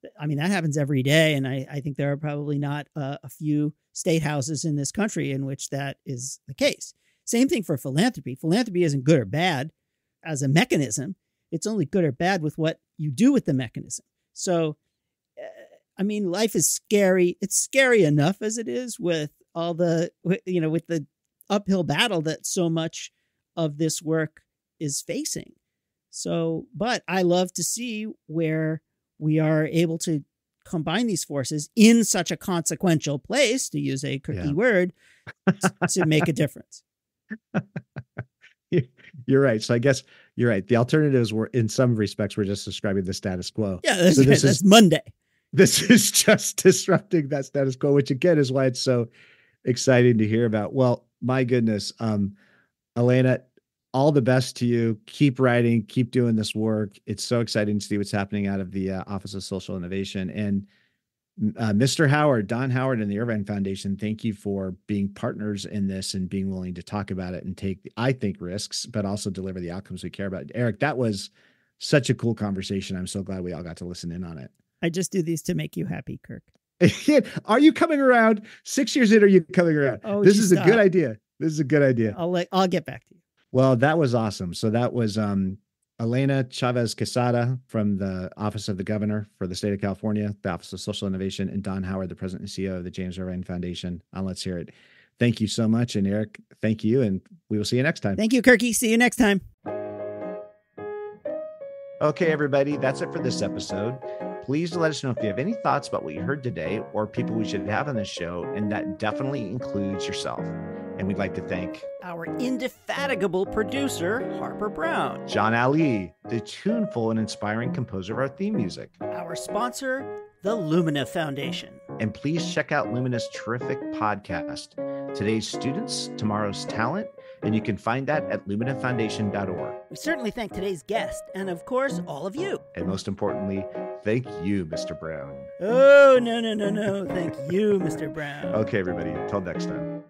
that happens every day. And I think there are probably not a few state houses in this country in which that is the case. Same thing for philanthropy. Philanthropy isn't good or bad as a mechanism. It's only good or bad with what you do with the mechanism. So, life is scary. It's scary enough as it is with all with the uphill battle that so much of this work is facing. So, but I love to see where we are able to combine these forces in such a consequential place, to use a cookie word, to make a difference. You're right. So I guess you're right. The alternatives were, in some respects, we're just describing the status quo. Yeah, that's Monday. This is just disrupting that status quo, which again is why it's so exciting to hear about. Well, my goodness, Elena, all the best to you. Keep writing, keep doing this work. It's so exciting to see what's happening out of the Office of Social Innovation. And Mr. Howard, Don Howard and the Irvine Foundation, thank you for being partners in this and being willing to talk about it and take, I think, risks, but also deliver the outcomes we care about. Eric, that was such a cool conversation. I'm so glad we all got to listen in on it. I just do these to make you happy, Kirk. Are you coming around? 6 years in, are you coming around? Oh, this is a good idea. This is a good idea. I'll get back to you. Well, that was awesome. So that was Elena Chavez Quezada from the Office of the Governor for the state of California, the Office of Social Innovation, and Don Howard, the President and CEO of the James Irvine Foundation on Let's Hear It. Thank you so much. And Eric, thank you. And we will see you next time. Thank you, Kirky. See you next time. Okay, everybody, that's it for this episode. Please let us know if you have any thoughts about what you heard today or people we should have on this show, and that definitely includes yourself. And we'd like to thank our indefatigable producer, Harper Brown, John Ali, the tuneful and inspiring composer of our theme music, our sponsor, the Lumina Foundation. And please check out Lumina's terrific podcast, Today's Students, Tomorrow's Talent, and you can find that at luminafoundation.org. We certainly thank today's guest, and of course, all of you. And most importantly, thank you, Mr. Brown. Oh, no. Thank you, Mr. Brown. Okay, everybody. Until next time.